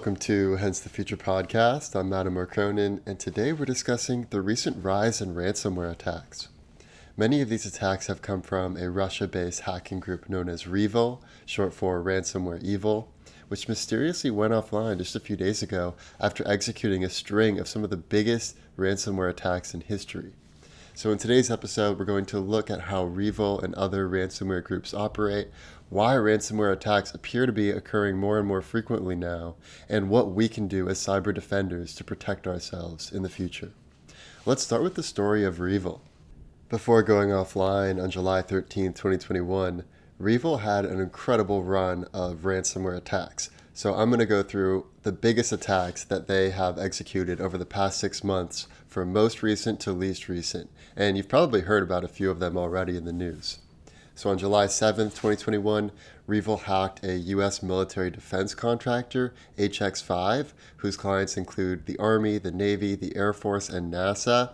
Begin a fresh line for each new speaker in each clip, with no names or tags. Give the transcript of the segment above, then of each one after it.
Welcome to Hence the Future podcast. I'm Mattimore, and today we're discussing the recent rise in ransomware attacks. Many of these attacks have come from a Russia-based hacking group known as REvil, short for Ransomware Evil, which mysteriously went offline just a few days ago after executing a string of some of the biggest ransomware attacks in history. So in today's episode, we're going to look at how REvil and other ransomware groups operate, why ransomware attacks appear to be occurring more and more frequently now, and what we can do as cyber defenders to protect ourselves in the future. Let's start with the story of REvil. Before going offline on July 13, 2021, REvil had an incredible run of ransomware attacks. So I'm going to go through the biggest attacks that they have executed over the past 6 months, from most recent to least recent. And you've probably heard about a few of them already in the news. So on July 7th, 2021, REvil hacked a U.S. military defense contractor, HX5, whose clients include the Army, the Navy, the Air Force, and NASA.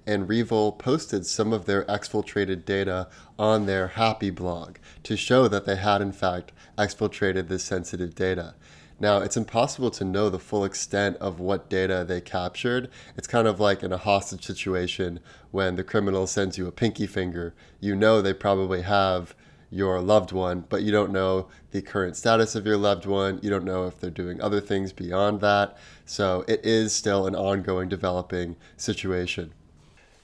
And REvil posted some of their exfiltrated data on their Happy blog to show that they had in fact exfiltrated this sensitive data. Now, it's impossible to know the full extent of what data they captured. It's kind of like in a hostage situation when the criminal sends you a pinky finger. You know they probably have your loved one, but you don't know the current status of your loved one. You don't know if they're doing other things beyond that. So it is still an ongoing developing situation.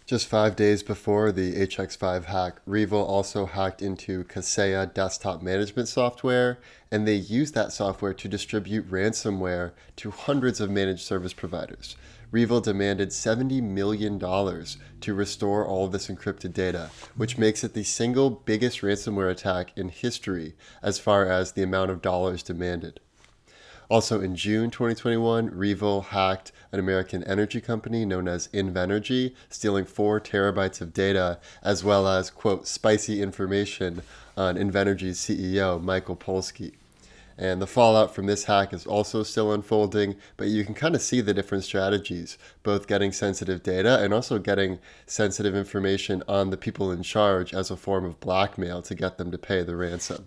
Just 5 days before the HX5 hack, REvil also hacked into Kaseya desktop management software, and they used that software to distribute ransomware to hundreds of managed service providers. REvil demanded $70 million to restore all of this encrypted data, which makes it the single biggest ransomware attack in history as far as the amount of dollars demanded. Also in June 2021, REvil hacked an American energy company known as Invenergy, stealing 4 terabytes of data, as well as, quote, spicy information on Invenergy's CEO, Michael Polsky. And the fallout from this hack is also still unfolding, but you can kind of see the different strategies, both getting sensitive data and also getting sensitive information on the people in charge as a form of blackmail to get them to pay the ransom.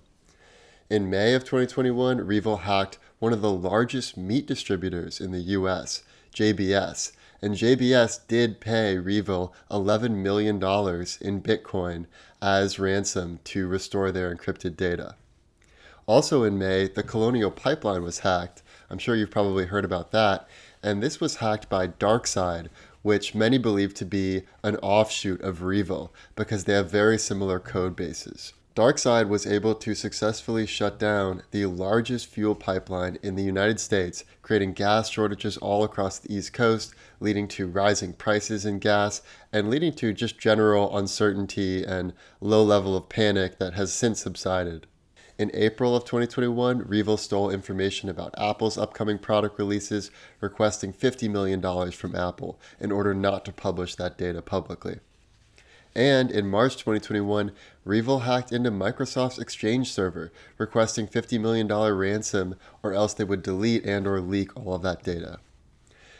In May of 2021, REvil hacked one of the largest meat distributors in the US, JBS, and JBS did pay REvil $11 million in Bitcoin as ransom to restore their encrypted data. Also in May, the Colonial Pipeline was hacked. I'm sure you've probably heard about that, and this was hacked by DarkSide, which many believe to be an offshoot of REvil because they have very similar code bases. DarkSide was able to successfully shut down the largest fuel pipeline in the United States, creating gas shortages all across the East Coast, leading to rising prices in gas, and leading to just general uncertainty and low level of panic that has since subsided. In April of 2021, REvil stole information about Apple's upcoming product releases, requesting $50 million from Apple in order not to publish that data publicly. And in March 2021, REvil hacked into Microsoft's Exchange server, requesting $50 million ransom, or else they would delete and or leak all of that data.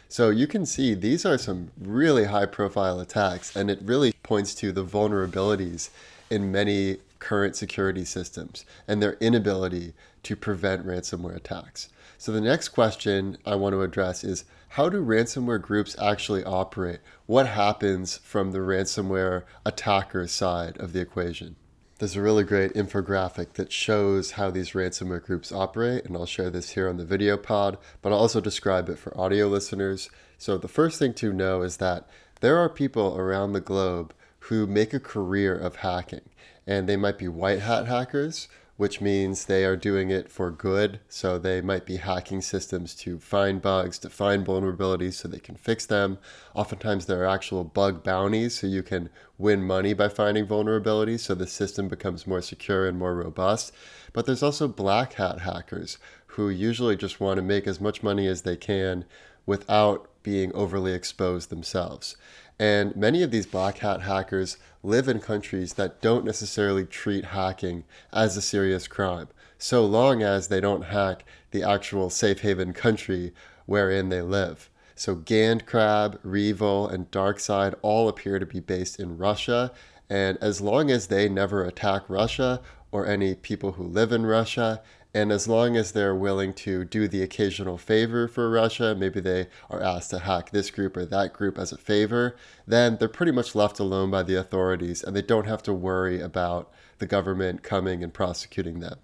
So you can see these are some really high-profile attacks, and it really points to the vulnerabilities in many current security systems and their inability to prevent ransomware attacks. So the next question I want to address is, how do ransomware groups actually operate? What happens from the ransomware attacker side of the equation? There's a really great infographic that shows how these ransomware groups operate, and I'll share this here on the video pod, but I'll also describe it for audio listeners. So the first thing to know is that there are people around the globe who make a career of hacking, and they might be white hat hackers, which means they are doing it for good. So they might be hacking systems to find bugs, to find vulnerabilities so they can fix them. Oftentimes there are actual bug bounties, so you can win money by finding vulnerabilities so the system becomes more secure and more robust. But there's also black hat hackers who usually just want to make as much money as they can without being overly exposed themselves. And many of these black hat hackers live in countries that don't necessarily treat hacking as a serious crime, so long as they don't hack the actual safe haven country wherein they live. So GandCrab, REvil, and DarkSide all appear to be based in Russia, and as long as they never attack Russia or any people who live in Russia, And as long as they're willing to do the occasional favor for Russia, maybe they are asked to hack this group or that group as a favor, then they're pretty much left alone by the authorities and they don't have to worry about the government coming and prosecuting them.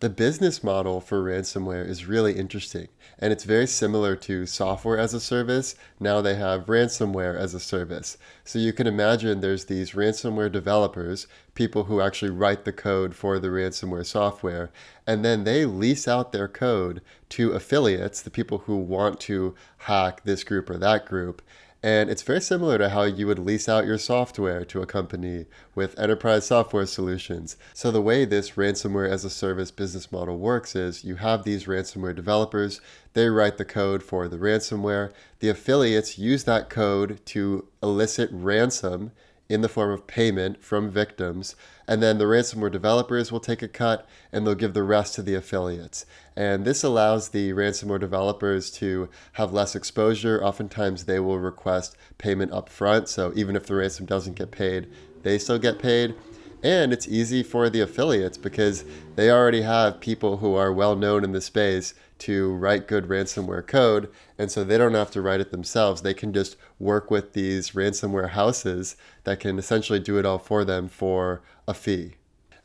The business model for ransomware is really interesting, and it's very similar to software as a service. Now they have ransomware as a service. So you can imagine there's these ransomware developers, people who actually write the code for the ransomware software, and then they lease out their code to affiliates, the people who want to hack this group or that group. And it's very similar to how you would lease out your software to a company with enterprise software solutions. So the way this ransomware as a service business model works is you have these ransomware developers, they write the code for the ransomware, the affiliates use that code to elicit ransom in the form of payment from victims, and then the ransomware developers will take a cut and they'll give the rest to the affiliates. And this allows the ransomware developers to have less exposure. Oftentimes they will request payment up front, so even if the ransom doesn't get paid, they still get paid. And it's easy for the affiliates because they already have people who are well known in the space to write good ransomware code, and so they don't have to write it themselves. They can just work with these ransomware houses that can essentially do it all for them for a fee.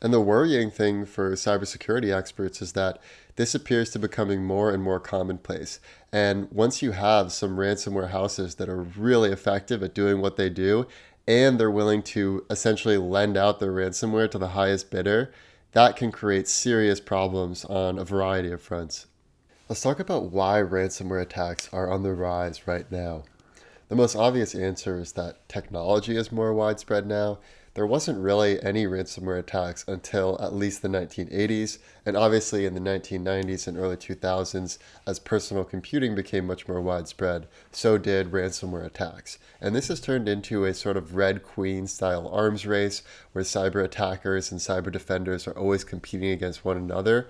And the worrying thing for cybersecurity experts is that this appears to be becoming more and more commonplace. And once you have some ransomware houses that are really effective at doing what they do, and they're willing to essentially lend out their ransomware to the highest bidder, that can create serious problems on a variety of fronts. Let's talk about why ransomware attacks are on the rise right now. The most obvious answer is that technology is more widespread now. There wasn't really any ransomware attacks until at least the 1980s, and obviously in the 1990s and early 2000s, as personal computing became much more widespread, so did ransomware attacks. And this has turned into a sort of Red Queen style arms race where cyber attackers and cyber defenders are always competing against one another.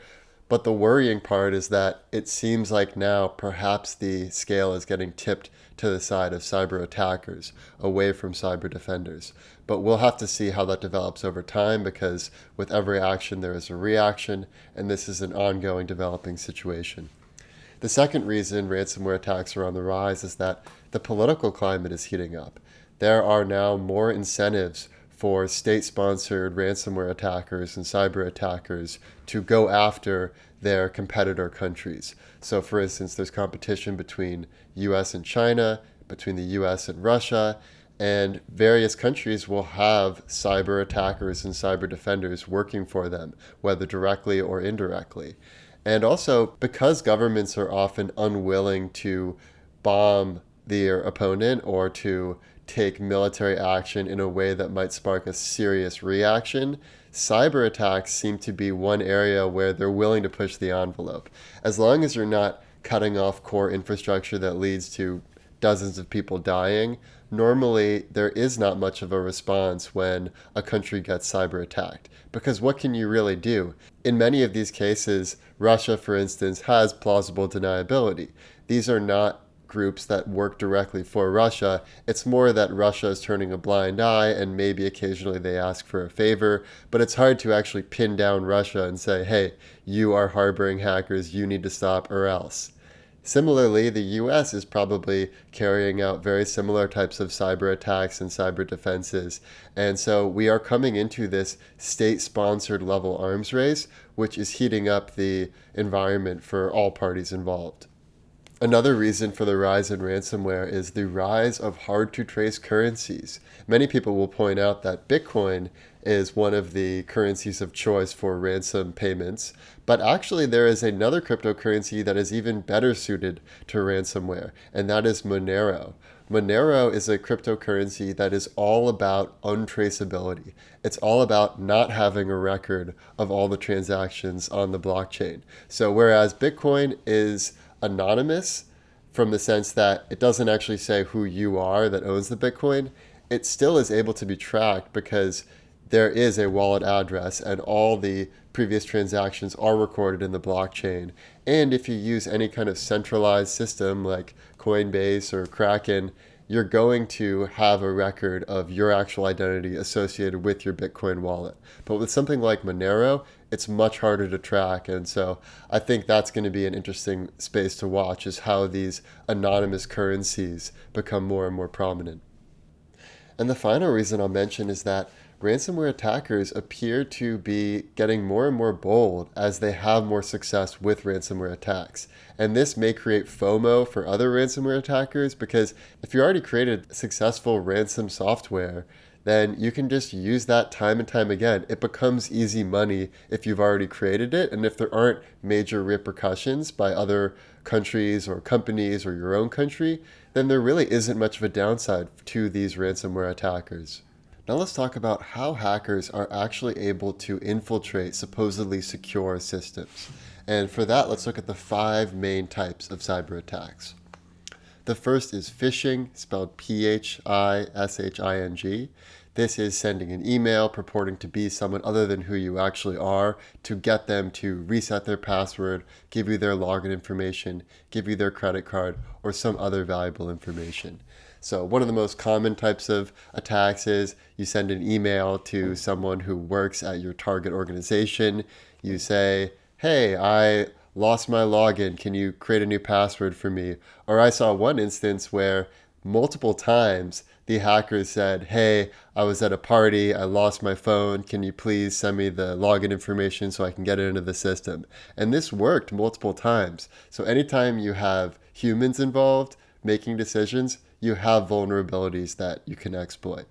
But the worrying part is that it seems like now perhaps the scale is getting tipped to the side of cyber attackers, away from cyber defenders. But we'll have to see how that develops over time because with every action there is a reaction, and this is an ongoing developing situation. The second reason ransomware attacks are on the rise is that the political climate is heating up. There are now more incentives for state-sponsored ransomware attackers and cyber attackers to go after their competitor countries. So for instance, there's competition between US and China, between the US and Russia, and various countries will have cyber attackers and cyber defenders working for them, whether directly or indirectly. And also, because governments are often unwilling to bomb their opponent or to take military action in a way that might spark a serious reaction, cyber attacks seem to be one area where they're willing to push the envelope. As long as you're not cutting off core infrastructure that leads to dozens of people dying, normally there is not much of a response when a country gets cyber attacked. Because what can you really do? In many of these cases, Russia, for instance, has plausible deniability. These are not groups that work directly for Russia. It's more that Russia is turning a blind eye and maybe occasionally they ask for a favor, but it's hard to actually pin down Russia and say, hey, you are harboring hackers, you need to stop or else. Similarly, the US is probably carrying out very similar types of cyber attacks and cyber defenses. And so we are coming into this state-sponsored level arms race, which is heating up the environment for all parties involved. Another reason for the rise in ransomware is the rise of hard-to-trace currencies. Many people will point out that Bitcoin is one of the currencies of choice for ransom payments, but actually there is another cryptocurrency that is even better suited to ransomware, and that is Monero. Monero is a cryptocurrency that is all about untraceability. It's all about not having a record of all the transactions on the blockchain. So whereas Bitcoin is anonymous from the sense that it doesn't actually say who you are that owns the Bitcoin, it still is able to be tracked because there is a wallet address and all the previous transactions are recorded in the blockchain. And if you use any kind of centralized system like Coinbase or Kraken, you're going to have a record of your actual identity associated with your Bitcoin wallet. But with something like Monero, it's much harder to track. And so I think that's going to be an interesting space to watch, is how these anonymous currencies become more and more prominent. And the final reason I'll mention is that ransomware attackers appear to be getting more and more bold as they have more success with ransomware attacks. And this may create FOMO for other ransomware attackers, because if you already created successful ransom software, then you can just use that time and time again. It becomes easy money if you've already created it, and if there aren't major repercussions by other countries or companies or your own country, then there really isn't much of a downside to these ransomware attackers. Now let's talk about how hackers are actually able to infiltrate supposedly secure systems. And for that, let's look at the 5 main types of cyber attacks. The first is phishing, spelled Phishing. This is sending an email purporting to be someone other than who you actually are to get them to reset their password, give you their login information, give you their credit card, or some other valuable information. So one of the most common types of attacks is you send an email to someone who works at your target organization. You say, hey, I lost my login. Can you create a new password for me? Or I saw one instance where multiple times the hackers said, hey, I was at a party, I lost my phone, can you please send me the login information so I can get it into the system? And this worked multiple times. So anytime you have humans involved making decisions, you have vulnerabilities that you can exploit.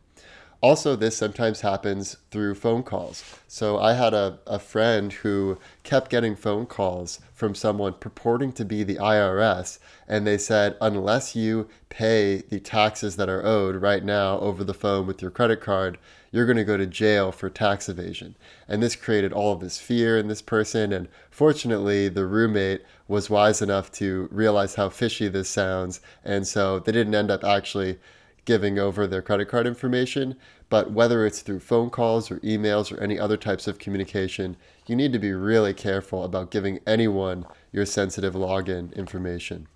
Also, this sometimes happens through phone calls. So I had a friend who kept getting phone calls from someone purporting to be the IRS, and they said, unless you pay the taxes that are owed right now over the phone with your credit card, you're going to go to jail for tax evasion. And this created all of this fear in this person, and fortunately, the roommate was wise enough to realize how fishy this sounds, and so they didn't end up actually giving over their credit card information. But whether it's through phone calls or emails or any other types of communication, you need to be really careful about giving anyone your sensitive login information.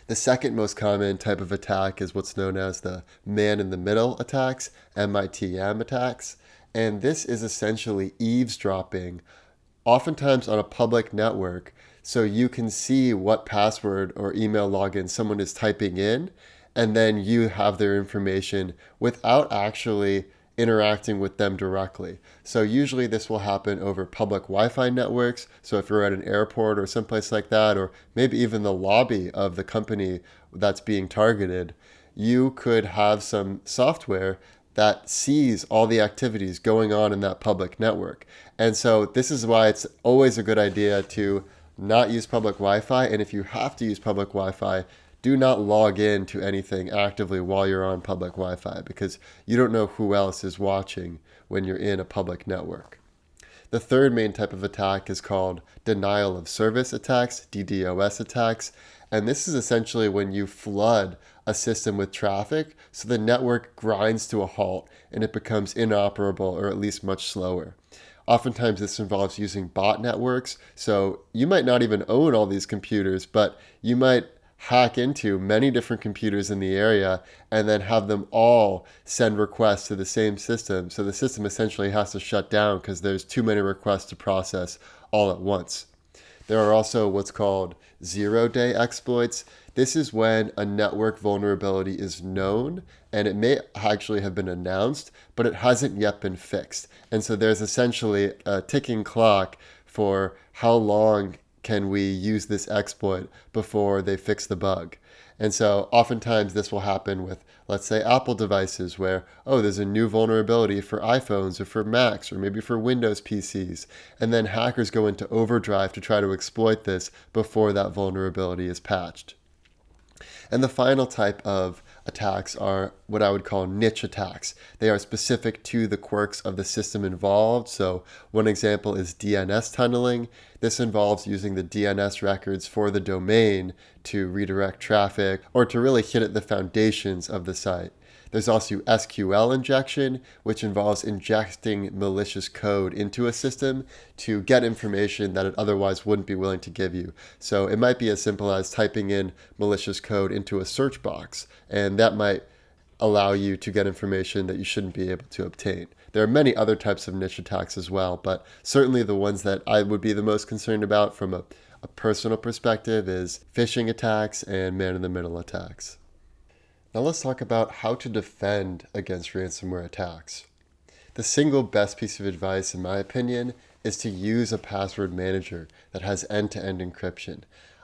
The second most common type of attack is what's known as the man-in-the-middle attacks, MITM attacks. And this is essentially eavesdropping, oftentimes on a public network, so you can see what password or email login someone is typing in, and then you have their information without actually interacting with them directly. So usually this will happen over public Wi-Fi networks. So if you're at an airport or someplace like that, or maybe even the lobby of the company that's being targeted, you could have some software that sees all the activities going on in that public network. And so this is why it's always a good idea to not use public Wi-Fi. And if you have to use public Wi-Fi, do not log in to anything actively while you're on public Wi-Fi, because you don't know who else is watching when you're in a public network. The third main type of attack is called denial of service attacks, DDoS attacks. And this is essentially when you flood a system with traffic so the network grinds to a halt and it becomes inoperable, or at least much slower. Oftentimes this involves using bot networks. So you might not even own all these computers, but you might hack into many different computers in the area and then have them all send requests to the same system. So the system essentially has to shut down because there's too many requests to process all at once. There are also what's called zero-day exploits. This is when a network vulnerability is known and it may actually have been announced, but it hasn't yet been fixed. And so there's essentially a ticking clock for how long can we use this exploit before they fix the bug. And so oftentimes this will happen with, let's say, Apple devices where, oh, there's a new vulnerability for iPhones or for Macs or maybe for Windows PCs. And then hackers go into overdrive to try to exploit this before that vulnerability is patched. And the final type of attacks are what I would call niche attacks. They are specific to the quirks of the system involved. So one example is DNS tunneling. This involves using the DNS records for the domain to redirect traffic or to really hit at the foundations of the site. There's also SQL injection, which involves injecting malicious code into a system to get information that it otherwise wouldn't be willing to give you. So it might be as simple as typing in malicious code into a search box, and that might allow you to get information that you shouldn't be able to obtain. There are many other types of niche attacks as well, but certainly the ones that I would be the most concerned about from a personal perspective is phishing attacks and man-in-the-middle attacks. Now let's talk about how to defend against ransomware attacks. The single best piece of advice, in my opinion, is to use a password manager that has end-to-end encryption.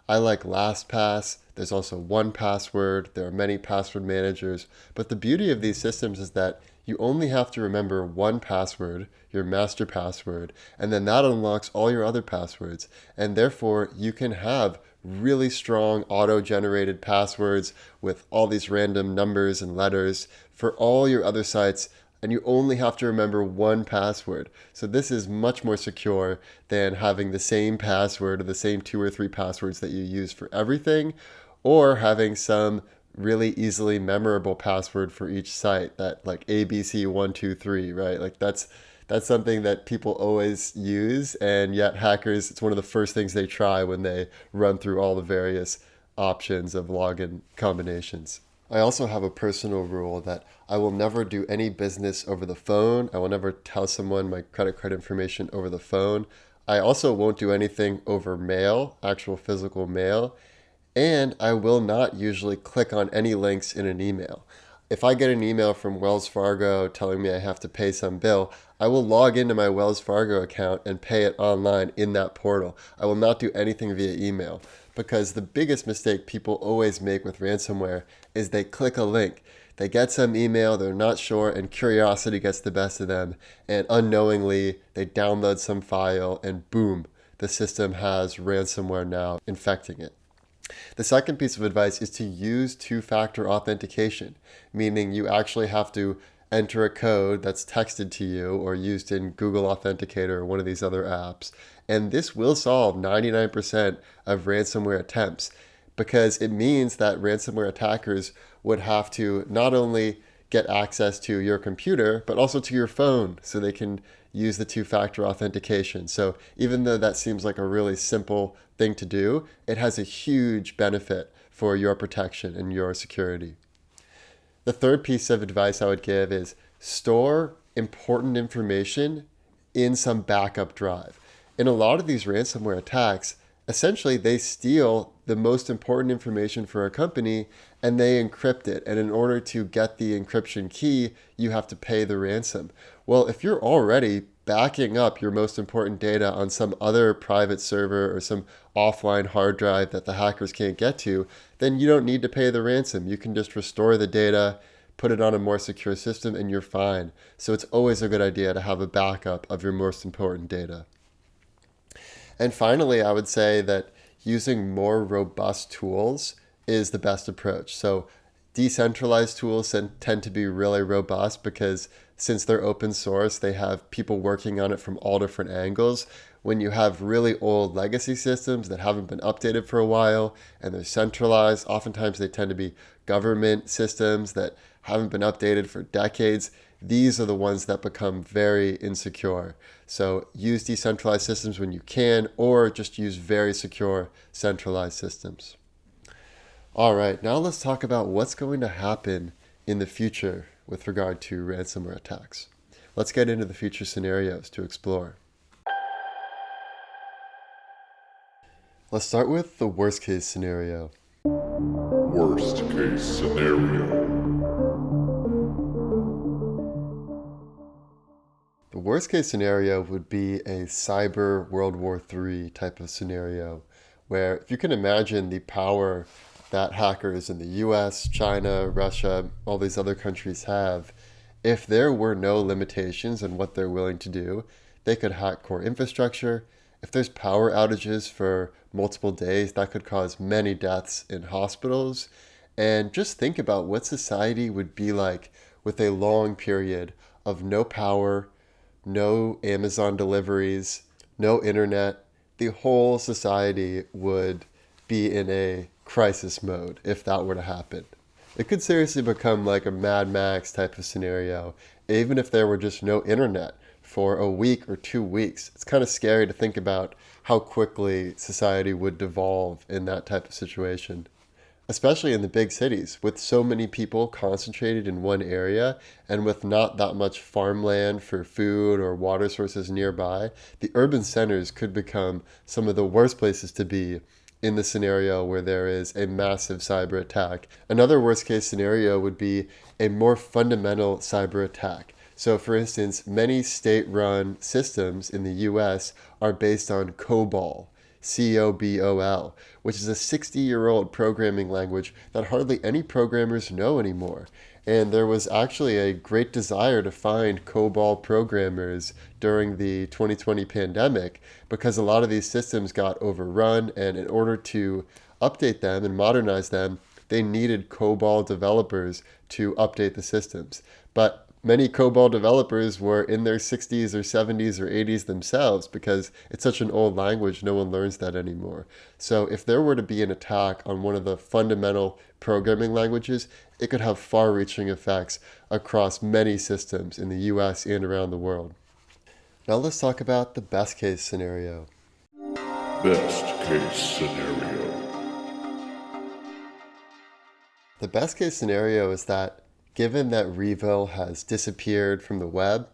I like LastPass. There's also 1Password. There are many password managers. But the beauty of these systems is that you only have to remember one password, your master password, and then that unlocks all your other passwords. And therefore, you can have really strong auto-generated passwords with all these random numbers and letters for all your other sites, and you only have to remember one password. So this is much more secure than having the same password or the same 2 or 3 passwords that you use for everything, or having some really easily memorable password for each site, that like ABC123, right? Like that's something that people always use, and yet hackers, it's one of the first things they try when they run through all the various options of login combinations. I also have a personal rule that I will never do any business over the phone. I will never tell someone my credit card information over the phone. I also won't do anything over mail, actual physical mail, and I will not usually click on any links in an email. If I get an email from Wells Fargo telling me I have to pay some bill, I will log into my Wells Fargo account and pay it online in that portal. I will not do anything via email, because the biggest mistake people always make with ransomware is they click a link. They get some email, they're not sure, and curiosity gets the best of them, and unknowingly they download some file and boom, the system has ransomware now infecting it. The second piece of advice is to use two-factor authentication, meaning you actually have to enter a code that's texted to you or used in Google Authenticator or one of these other apps. And this will solve 99% of ransomware attempts, because it means that ransomware attackers would have to not only get access to your computer, but also to your phone, so they can use the two-factor authentication. So even though that seems like a really simple thing to do, it has a huge benefit for your protection and your security. The third piece of advice I would give is store important information in some backup drive. In a lot of these ransomware attacks, essentially they steal the most important information for a company and they encrypt it. And in order to get the encryption key, you have to pay the ransom. Well, if you're already backing up your most important data on some other private server or some offline hard drive that the hackers can't get to, then you don't need to pay the ransom. You can just restore the data, put it on a more secure system, and you're fine. So it's always a good idea to have a backup of your most important data. And finally, I would say that using more robust tools is the best approach. So decentralized tools tend to be really robust because since they're open source, they have people working on it from all different angles. When you have really old legacy systems that haven't been updated for a while and they're centralized, oftentimes they tend to be government systems that haven't been updated for decades. These are the ones that become very insecure. So use decentralized systems when you can, or just use very secure centralized systems. All right, now let's talk about what's going to happen in the future with regard to ransomware attacks. Let's get into the future scenarios to explore. Let's start with the worst case scenario.
Worst case scenario.
The worst case scenario would be a cyber World War III type of scenario, where if you can imagine the power that hackers in the US, China, Russia, all these other countries have, if there were no limitations on what they're willing to do, they could hack core infrastructure. If there's power outages for multiple days, that could cause many deaths in hospitals. And just think about what society would be like with a long period of no power, no Amazon deliveries, no internet. The whole society would be in a crisis mode if that were to happen. It could seriously become like a Mad Max type of scenario, even if there were just no internet for a week or 2 weeks. It's kind of scary to think about how quickly society would devolve in that type of situation, especially in the big cities with so many people concentrated in one area and with not that much farmland for food or water sources nearby. The urban centers could become some of the worst places to be in the scenario where there is a massive cyber attack. Another worst case scenario would be a more fundamental cyber attack. So for instance, many state-run systems in the US are based on COBOL, COBOL, which is a 60-year-old programming language that hardly any programmers know anymore. And there was actually a great desire to find COBOL programmers during the 2020 pandemic because a lot of these systems got overrun, and in order to update them and modernize them, they needed COBOL developers to update the systems. But many COBOL developers were in their 60s or 70s or 80s themselves because it's such an old language, no one learns that anymore. So if there were to be an attack on one of the fundamental programming languages, it could have far-reaching effects across many systems in the US and around the world. Now let's talk about the best case scenario.
Best case scenario.
The best case scenario is that given that REvil has disappeared from the web,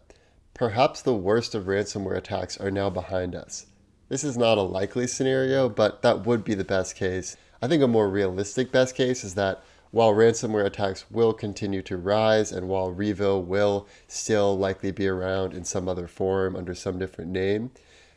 perhaps the worst of ransomware attacks are now behind us. This is not a likely scenario, but that would be the best case. I think a more realistic best case is that while ransomware attacks will continue to rise and while REvil will still likely be around in some other form under some different name,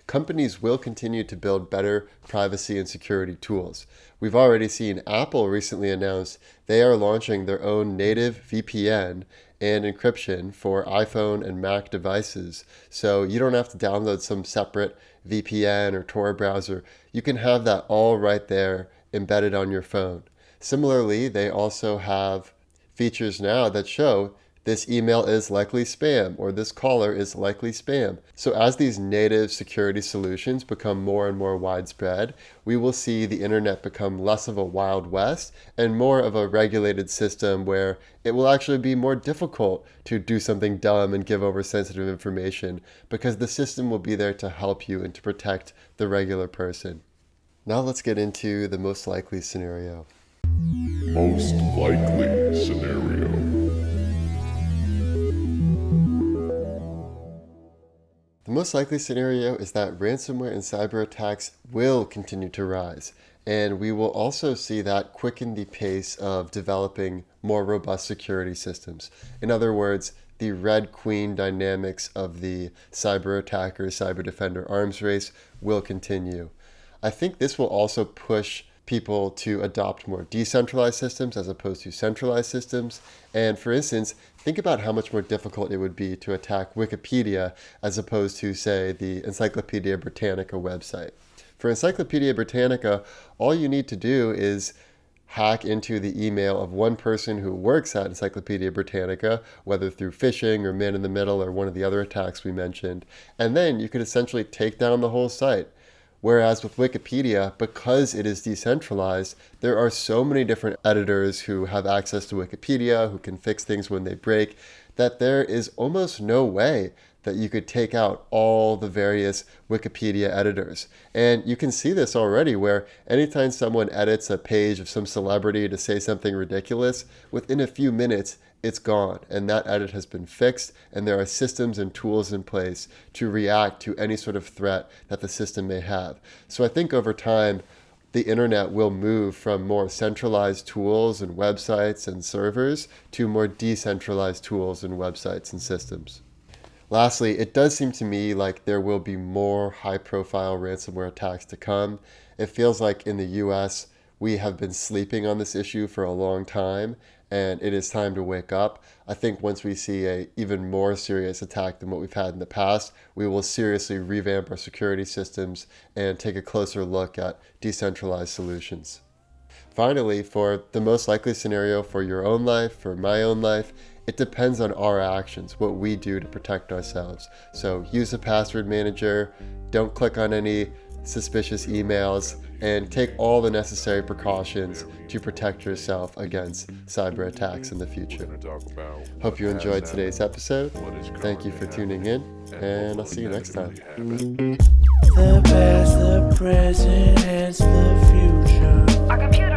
companies will continue to build better privacy and security tools. We've already seen Apple recently announce they are launching their own native VPN and encryption for iPhone and Mac devices. So you don't have to download some separate VPN or Tor browser. You can have that all right there embedded on your phone. Similarly, they also have features now that show this email is likely spam or this caller is likely spam. So as these native security solutions become more and more widespread, we will see the internet become less of a wild west and more of a regulated system where it will actually be more difficult to do something dumb and give over sensitive information because the system will be there to help you and to protect the regular person. Now let's get into the most likely scenario.
Most likely scenario.
The most likely scenario is that ransomware and cyber attacks will continue to rise, and we will also see that quicken the pace of developing more robust security systems. In other words, the Red Queen dynamics of the cyber attacker, cyber defender arms race will continue. I think this will also push people to adopt more decentralized systems as opposed to centralized systems. And for instance, think about how much more difficult it would be to attack Wikipedia as opposed to, say, the Encyclopedia Britannica website. For Encyclopedia Britannica, all you need to do is hack into the email of one person who works at Encyclopedia Britannica, whether through phishing or man in the middle or one of the other attacks we mentioned, and then you could essentially take down the whole site. Whereas with Wikipedia, because it is decentralized, there are so many different editors who have access to Wikipedia, who can fix things when they break, that there is almost no way that you could take out all the various Wikipedia editors. And you can see this already where anytime someone edits a page of some celebrity to say something ridiculous, within a few minutes, it's gone, and that edit has been fixed, and there are systems and tools in place to react to any sort of threat that the system may have. So I think over time, the internet will move from more centralized tools and websites and servers to more decentralized tools and websites and systems. Lastly, it does seem to me like there will be more high-profile ransomware attacks to come. It feels like in the US, we have been sleeping on this issue for a long time, and it is time to wake up. I think once we see an even more serious attack than what we've had in the past, we will seriously revamp our security systems and take a closer look at decentralized solutions. Finally, for the most likely scenario for your own life, for my own life, it depends on our actions, what we do to protect ourselves. So use a password manager, don't click on any suspicious emails, and take all the necessary precautions to protect yourself against cyber attacks in the future. Hope you enjoyed today's episode. Thank you for tuning in, and I'll see you next time.
The past, the present, and the future.
Our computer